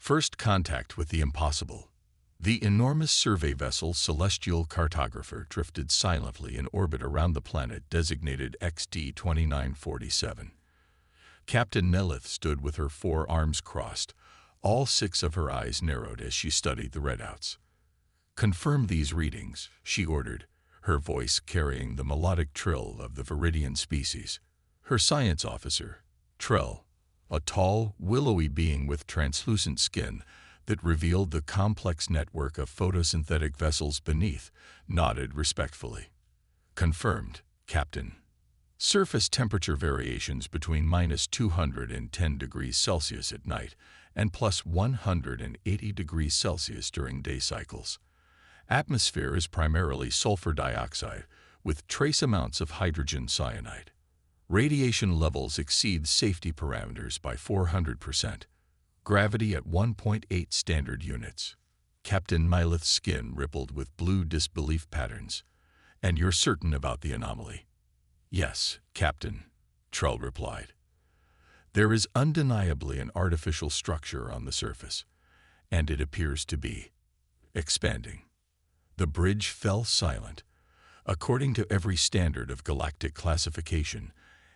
First contact with the impossible. The enormous survey vessel Celestial Cartographer drifted silently in orbit around the planet designated XD-2947. Captain Nelith stood with her 4 arms crossed, all 6 of her eyes narrowed as she studied the readouts. "Confirm these readings," she ordered, her voice carrying the melodic trill of the Viridian species. Her science officer, Trell, a tall, willowy being with translucent skin that revealed the complex network of photosynthetic vessels beneath, nodded respectfully. "Confirmed, Captain. Surface temperature variations between -210 degrees Celsius at night and +180 degrees Celsius during day cycles. Atmosphere is primarily sulfur dioxide with trace amounts of hydrogen cyanide. Radiation levels exceed safety parameters by 400%. Gravity at 1.8 standard units." Captain Myleth's skin rippled with blue disbelief patterns. "And you're certain about the anomaly?" "Yes, Captain," Trell replied. "There is undeniably an artificial structure on the surface, and it appears to be expanding." The bridge fell silent. According to every standard of galactic classification,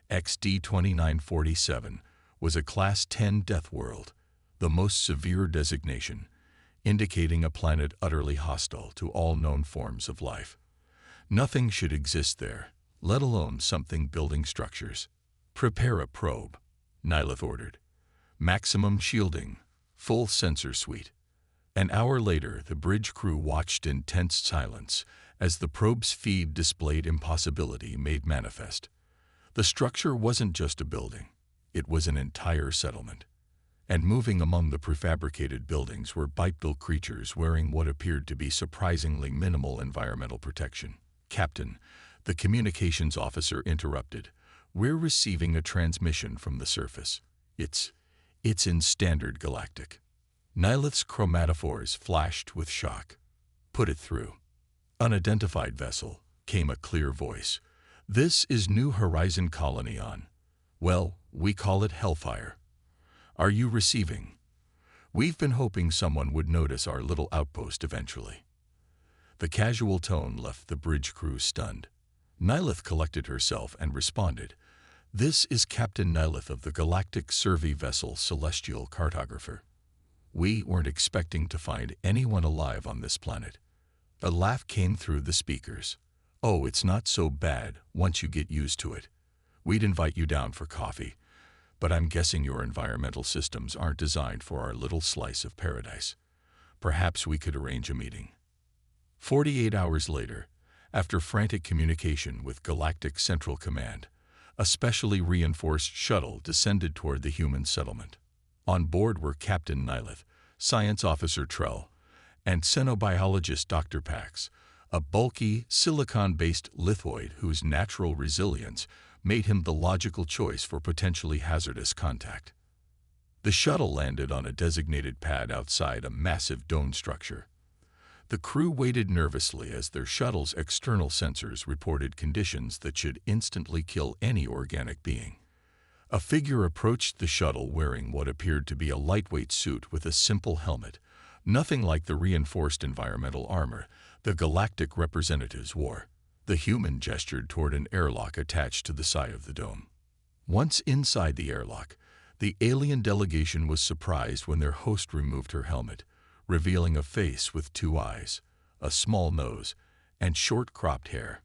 XD-2947 was a Class 10 Deathworld, the most severe designation, indicating a planet utterly hostile to all known forms of life. Nothing should exist there, let alone something building structures. "Prepare a probe," Nyleth ordered. "Maximum shielding, full sensor suite." An hour later, the bridge crew watched in tense silence as the probe's feed displayed impossibility made manifest. The structure wasn't just a building, it was an entire settlement. And moving among the prefabricated buildings were bipedal creatures wearing what appeared to be surprisingly minimal environmental protection. "Captain," the communications officer interrupted, "we're receiving a transmission from the surface. It's in standard galactic." Nyleth's chromatophores flashed with shock. "Put it through." "Unidentified vessel," came a clear voice. "This is New Horizon Colony on, well, we call it Hellfire. Are you receiving? We've been hoping someone would notice our little outpost eventually." The casual tone left the bridge crew stunned. Nyleth collected herself and responded, "This is Captain Nyleth of the Galactic survey vessel Celestial Cartographer. We weren't expecting to find anyone alive on this planet." A laugh came through the speakers. "Oh, it's not so bad once you get used to it. We'd invite you down for coffee, but I'm guessing your environmental systems aren't designed for our little slice of paradise. Perhaps we could arrange a meeting." 48 hours later, after frantic communication with Galactic Central Command, a specially reinforced shuttle descended toward the human settlement. On board were Captain Nyleth, Science Officer Trell, and xenobiologist Dr. Pax, a bulky, silicon-based lithoid whose natural resilience made him the logical choice for potentially hazardous contact. The shuttle landed on a designated pad outside a massive dome structure. The crew waited nervously as their shuttle's external sensors reported conditions that should instantly kill any organic being. A figure approached the shuttle wearing what appeared to be a lightweight suit with a simple helmet, nothing like the reinforced environmental armor the Galactic representatives wore. The human gestured toward an airlock attached to the side of the dome. Once inside the airlock, the alien delegation was surprised when their host removed her helmet, revealing a face with 2 eyes, a small nose, and short-cropped hair.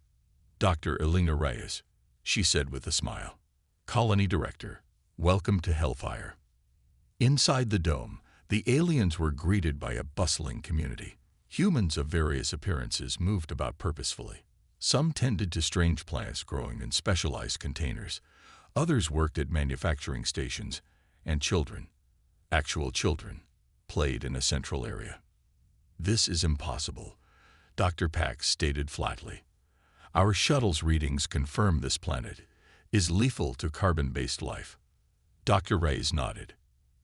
"Dr. Elena Reyes," she said with a smile. "Colony Director, welcome to Hellfire." Inside the dome, the aliens were greeted by a bustling community. Humans of various appearances moved about purposefully. Some tended to strange plants growing in specialized containers. Others worked at manufacturing stations, and children, actual children, played in a central area. "This is impossible," Dr. Pax stated flatly. "Our shuttle's readings confirm this planet is lethal to carbon-based life." Dr. Reyes nodded.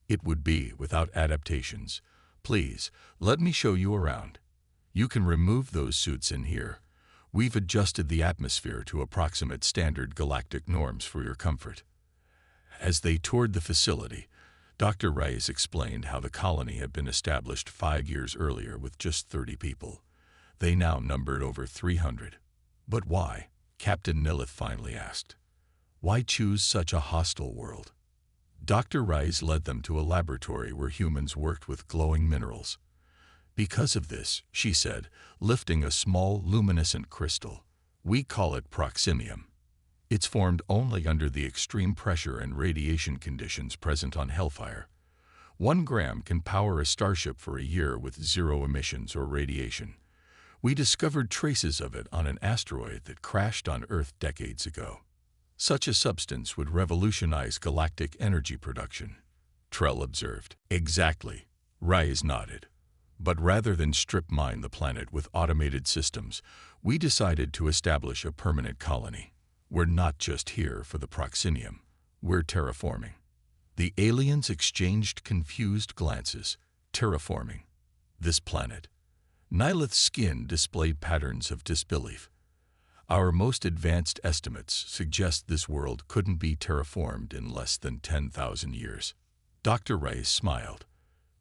"It would be without adaptations. Please, let me show you around. You can remove those suits in here. We've adjusted the atmosphere to approximate standard galactic norms for your comfort." As they toured the facility, Dr. Rice explained how the colony had been established 5 years earlier with just 30 people. They now numbered over 300. But why? Captain Nilith finally asked. Why choose such a hostile world? Dr. Rice led them to a laboratory where humans worked with glowing minerals. Because of this, she said, lifting a small luminescent crystal. We call it proximium. It's formed only under the extreme pressure and radiation conditions present on Hellfire. 1 gram can power a starship for a year with 0 emissions or radiation. We discovered traces of it on an asteroid that crashed on Earth decades ago. Such a substance would revolutionize galactic energy production, Trell observed. Exactly, Rise nodded. But rather than strip mine the planet with automated systems, we decided to establish a permanent colony. We're not just here for the proximium, we're terraforming. The aliens exchanged confused glances. Terraforming. This planet. Nilith's skin displayed patterns of disbelief. Our most advanced estimates suggest this world couldn't be terraformed in less than 10,000 years. Dr. Rice smiled.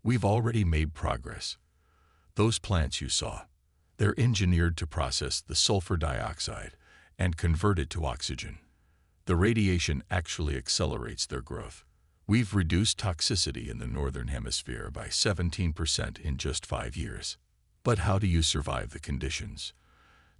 We've already made progress. Those plants you saw, they're engineered to process the sulfur dioxide and convert it to oxygen. The radiation actually accelerates their growth. We've reduced toxicity in the Northern Hemisphere by 17% in just 5 years. But how do you survive the conditions?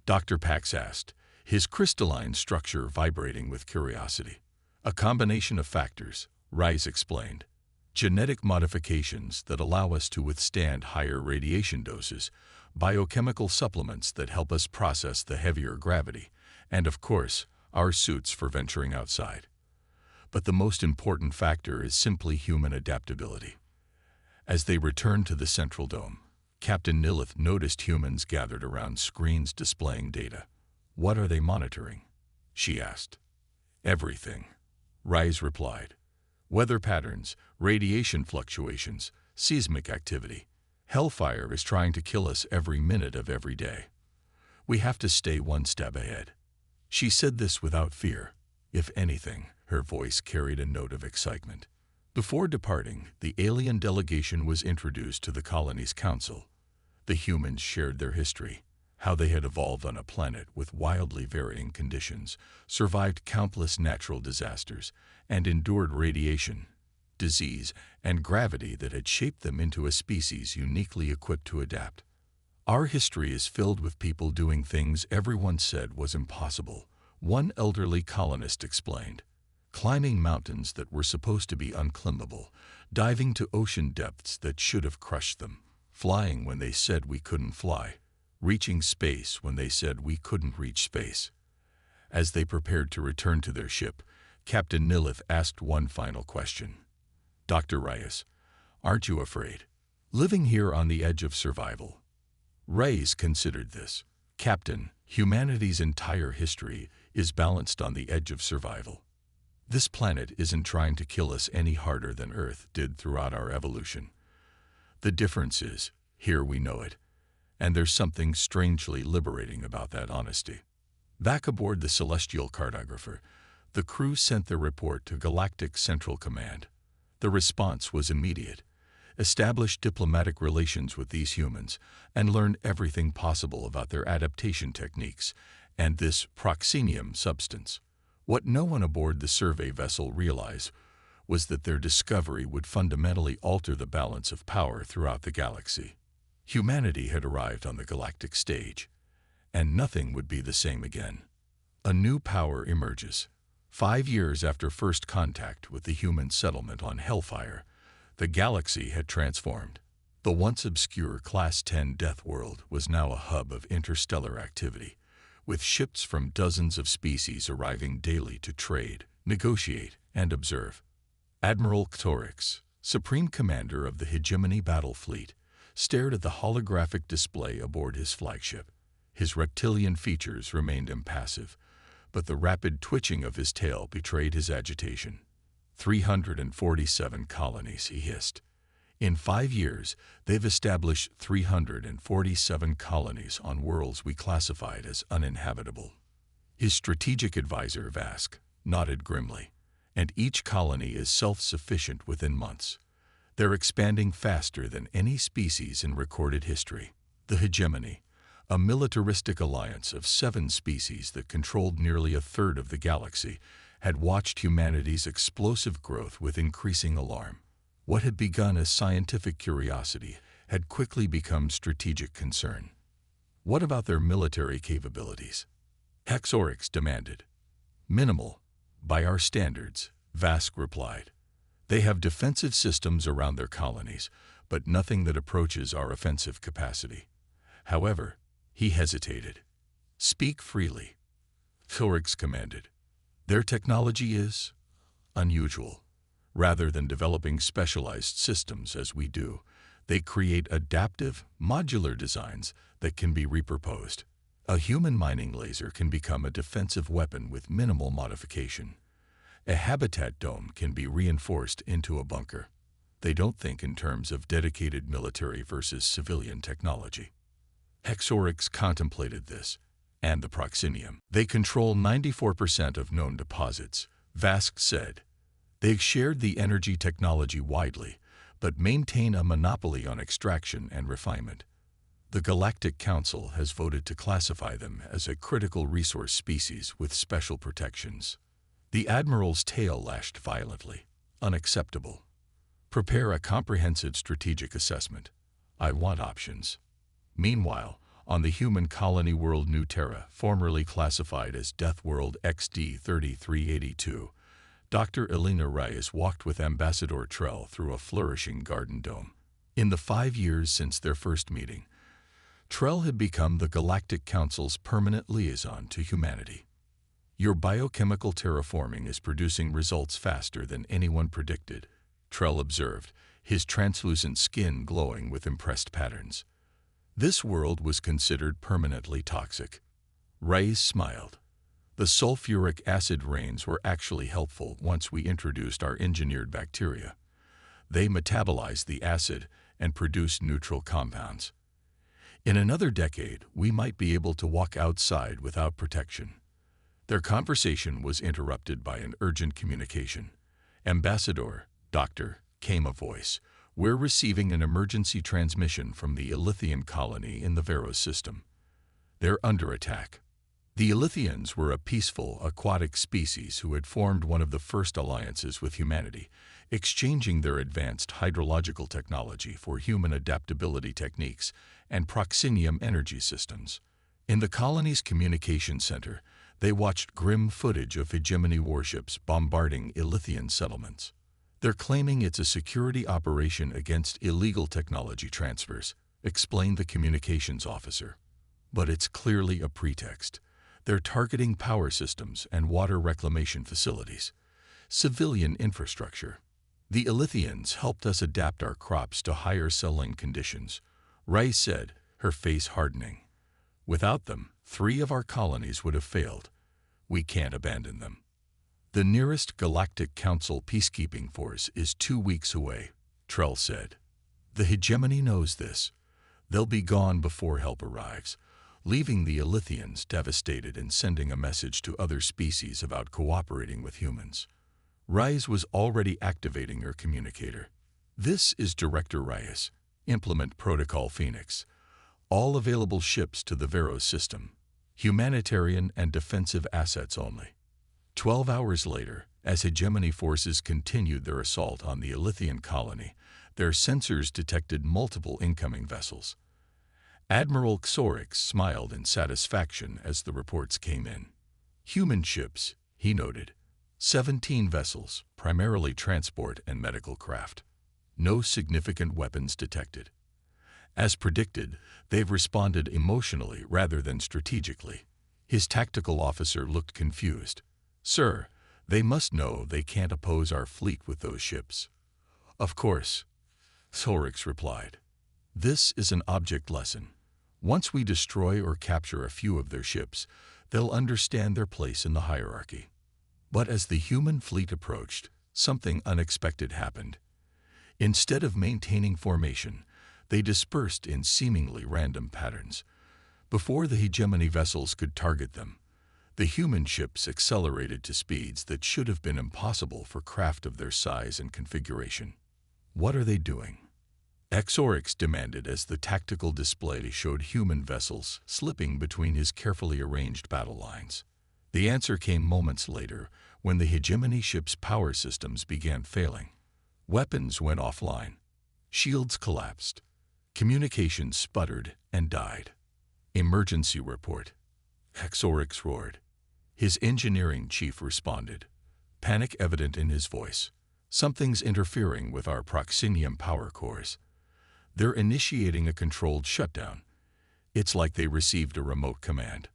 Dr. Pax asked, his crystalline structure vibrating with curiosity. A combination of factors, Rice explained. Genetic modifications that allow us to withstand higher radiation doses, biochemical supplements that help us process the heavier gravity, and of course, our suits for venturing outside. But the most important factor is simply human adaptability. As they returned to the central dome, Captain Nilith noticed humans gathered around screens displaying data. What are they monitoring? She asked. Everything, Rise replied. Weather patterns, radiation fluctuations, seismic activity. Hellfire is trying to kill us every minute of every day. We have to stay one step ahead. She said this without fear. If anything, her voice carried a note of excitement. Before departing, the alien delegation was introduced to the colony's council. The humans shared their history, how they had evolved on a planet with wildly varying conditions, survived countless natural disasters, and endured radiation, disease, and gravity that had shaped them into a species uniquely equipped to adapt. Our history is filled with people doing things everyone said was impossible, one elderly colonist explained. Climbing mountains that were supposed to be unclimbable, diving to ocean depths that should have crushed them, flying when they said we couldn't fly, reaching space when they said we couldn't reach space. As they prepared to return to their ship, Captain Nilith asked one final question. Dr. Rice, aren't you afraid? Living here on the edge of survival. Rice considered this. Captain, humanity's entire history is balanced on the edge of survival. This planet isn't trying to kill us any harder than Earth did throughout our evolution. The difference is, here we know it, and there's something strangely liberating about that honesty. Back aboard the Celestial Cartographer, the crew sent their report to Galactic Central Command. The response was immediate. Establish diplomatic relations with these humans and learn everything possible about their adaptation techniques and this proximium substance. What no one aboard the survey vessel realized was that their discovery would fundamentally alter the balance of power throughout the galaxy. Humanity had arrived on the galactic stage, and nothing would be the same again. A new power emerges. 5 years after first contact with the human settlement on Hellfire, the galaxy had transformed. The once obscure Class 10 Deathworld was now a hub of interstellar activity, with ships from dozens of species arriving daily to trade, negotiate, and observe. Admiral Ktorix, Supreme Commander of the Hegemony Battle Fleet, stared at the holographic display aboard his flagship. His reptilian features remained impassive, but the rapid twitching of his tail betrayed his agitation. 347 colonies, he hissed. In 5 years, they've established 347 colonies on worlds we classified as uninhabitable. His strategic advisor, Vask, nodded grimly. And each colony is self-sufficient within months. They're expanding faster than any species in recorded history. The hegemony, a militaristic alliance of 7 species that controlled nearly a third of the galaxy, had watched humanity's explosive growth with increasing alarm. What had begun as scientific curiosity had quickly become strategic concern. What about their military capabilities? Hexorix demanded. Minimal, by our standards, Vask replied. They have defensive systems around their colonies, but nothing that approaches our offensive capacity. However, he hesitated. Speak freely, Hexorix commanded. Their technology is unusual. Rather than developing specialized systems as we do, they create adaptive, modular designs that can be repurposed. A human mining laser can become a defensive weapon with minimal modification. A habitat dome can be reinforced into a bunker. They don't think in terms of dedicated military versus civilian technology. Hexorix contemplated this, and the proxinium. They control 94% of known deposits, Vask said. They've shared the energy technology widely, but maintain a monopoly on extraction and refinement. The Galactic Council has voted to classify them as a critical resource species with special protections. The Admiral's tail lashed violently. Unacceptable. Prepare a comprehensive strategic assessment. I want options. Meanwhile, on the human colony world New Terra, formerly classified as Deathworld XD-3382, Dr. Elena Reyes walked with Ambassador Trell through a flourishing garden dome. In the 5 years since their first meeting, Trell had become the Galactic Council's permanent liaison to humanity. Your biochemical terraforming is producing results faster than anyone predicted, Trell observed, his translucent skin glowing with impressed patterns. This world was considered permanently toxic. Reyes smiled. The sulfuric acid rains were actually helpful once we introduced our engineered bacteria. They metabolize the acid and produce neutral compounds. In another decade, we might be able to walk outside without protection. Their conversation was interrupted by an urgent communication. Ambassador, Doctor, came a voice. We're receiving an emergency transmission from the Ilithian colony in the Veros system. They're under attack. The Ilithians were a peaceful, aquatic species who had formed one of the first alliances with humanity, exchanging their advanced hydrological technology for human adaptability techniques and proxinium energy systems. In the colony's communication center, they watched grim footage of hegemony warships bombarding Ilithian settlements. They're claiming it's a security operation against illegal technology transfers, explained the communications officer. But it's clearly a pretext. They're targeting power systems and water reclamation facilities, civilian infrastructure. The Ilithians helped us adapt our crops to higher selling conditions, Ray said, her face hardening. Without them, 3 of our colonies would have failed. We can't abandon them. The nearest Galactic Council peacekeeping force is 2 weeks away, Trell said. The hegemony knows this. They'll be gone before help arrives, leaving the Ilithians devastated and sending a message to other species about cooperating with humans. Reyes was already activating her communicator. This is Director Reyes. Implement Protocol Phoenix. All available ships to the Veros system. Humanitarian and defensive assets only. 12 hours later, as hegemony forces continued their assault on the Ilithian colony, their sensors detected multiple incoming vessels. Admiral Hexorix smiled in satisfaction as the reports came in. Human ships, he noted. 17 vessels, primarily transport and medical craft. No significant weapons detected. As predicted, they've responded emotionally rather than strategically. His tactical officer looked confused. Sir, they must know they can't oppose our fleet with those ships. Of course, Hexorix replied. This is an object lesson. Once we destroy or capture a few of their ships, they'll understand their place in the hierarchy. But as the human fleet approached, something unexpected happened. Instead of maintaining formation, they dispersed in seemingly random patterns. Before the hegemony vessels could target them, the human ships accelerated to speeds that should have been impossible for craft of their size and configuration. What are they doing? Exorix demanded as the tactical display showed human vessels slipping between his carefully arranged battle lines. The answer came moments later when the hegemony ship's power systems began failing. Weapons went offline. Shields collapsed. Communications sputtered and died. Emergency report. Exorix roared. His engineering chief responded, panic evident in his voice. Something's interfering with our proxinium power cores. They're initiating a controlled shutdown. It's like they received a remote command.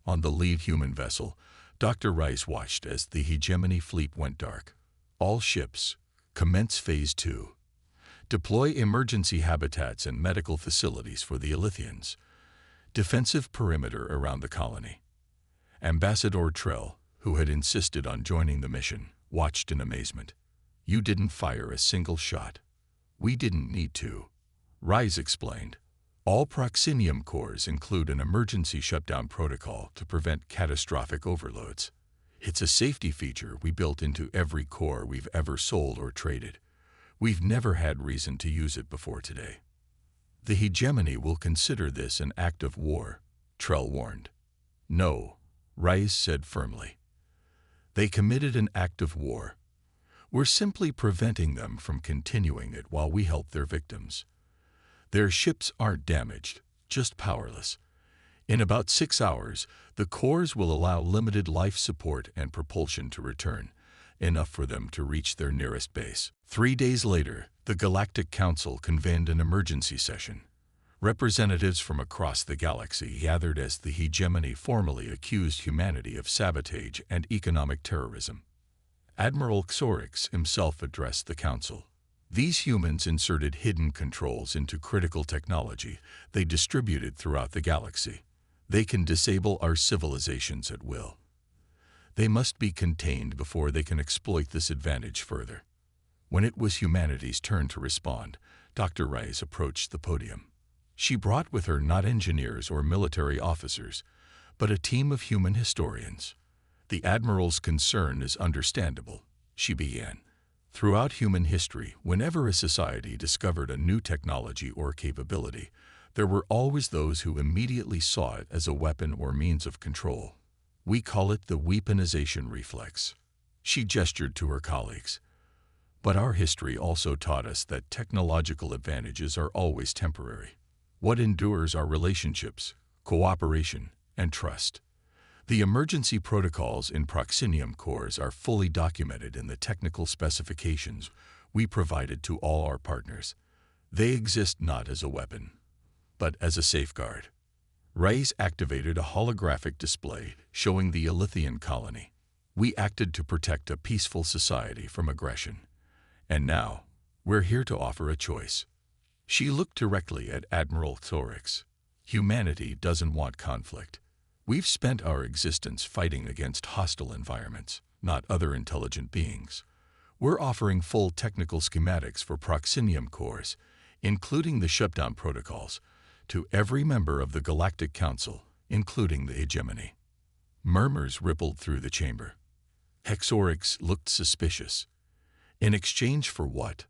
On the lead human vessel, Dr. Rice watched as the hegemony fleet went dark. All ships, commence Phase 2. Deploy emergency habitats and medical facilities for the Elythians. Defensive perimeter around the colony. Ambassador Trell, who had insisted on joining the mission, watched in amazement. You didn't fire a single shot. We didn't need to. Rise explained. All proxinium cores include an emergency shutdown protocol to prevent catastrophic overloads. It's a safety feature we built into every core we've ever sold or traded. We've never had reason to use it before today. The hegemony will consider this an act of war, Trell warned. No, Rise said firmly. They committed an act of war. We're simply preventing them from continuing it while we help their victims. Their ships aren't damaged, just powerless. In about 6 hours, the cores will allow limited life support and propulsion to return, enough for them to reach their nearest base. 3 days later, the Galactic Council convened an emergency session. Representatives from across the galaxy gathered as the hegemony formally accused humanity of sabotage and economic terrorism. Admiral Exorix himself addressed the council. These humans inserted hidden controls into critical technology they distributed throughout the galaxy. They can disable our civilizations at will. They must be contained before they can exploit this advantage further. When it was humanity's turn to respond, Dr. Rice approached the podium. She brought with her not engineers or military officers, but a team of human historians. The Admiral's concern is understandable, she began. Throughout human history, whenever a society discovered a new technology or capability, there were always those who immediately saw it as a weapon or means of control. We call it the weaponization reflex. She gestured to her colleagues. But our history also taught us that technological advantages are always temporary. What endures are relationships, cooperation, and trust. The emergency protocols in proxinium cores are fully documented in the technical specifications we provided to all our partners. They exist not as a weapon, but as a safeguard. Rice activated a holographic display showing the Elythian colony. We acted to protect a peaceful society from aggression. And now, we're here to offer a choice. She looked directly at Admiral Exorix. Humanity doesn't want conflict. We've spent our existence fighting against hostile environments, not other intelligent beings. We're offering full technical schematics for proxinium cores, including the shutdown protocols, to every member of the Galactic Council, including the hegemony. Murmurs rippled through the chamber. Exorix looked suspicious. In exchange for what?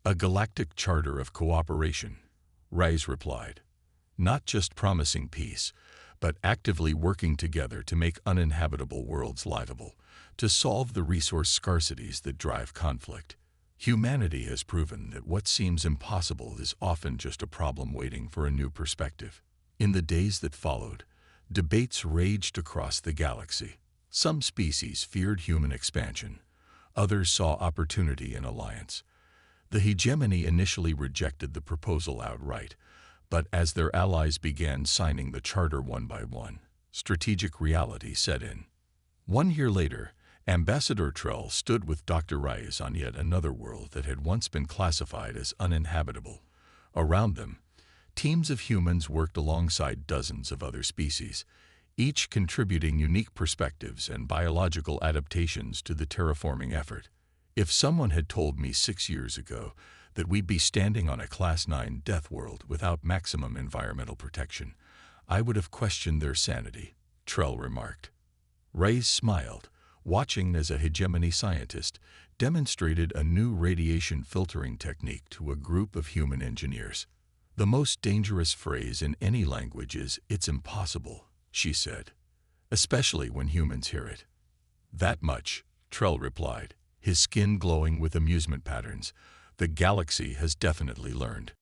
A galactic charter of cooperation, Rice replied. Not just promising peace, but actively working together to make uninhabitable worlds livable, to solve the resource scarcities that drive conflict. Humanity has proven that what seems impossible is often just a problem waiting for a new perspective. In the days that followed, debates raged across the galaxy. Some species feared human expansion. Others saw opportunity in alliance. The hegemony initially rejected the proposal outright, but as their allies began signing the charter one by one, strategic reality set in. 1 year later, Ambassador Trell stood with Dr. Rice on yet another world that had once been classified as uninhabitable. Around them, teams of humans worked alongside dozens of other species, each contributing unique perspectives and biological adaptations to the terraforming effort. If someone had told me 6 years ago that we'd be standing on a Class 9 Deathworld without maximum environmental protection, I would have questioned their sanity, Trell remarked. Rice smiled, watching as a hegemony scientist demonstrated a new radiation filtering technique to a group of human engineers. "The most dangerous phrase in any language is, 'It's impossible,'" she said, "especially when humans hear it." "That much," Trell replied, his skin glowing with amusement patterns, "the galaxy has definitely learned."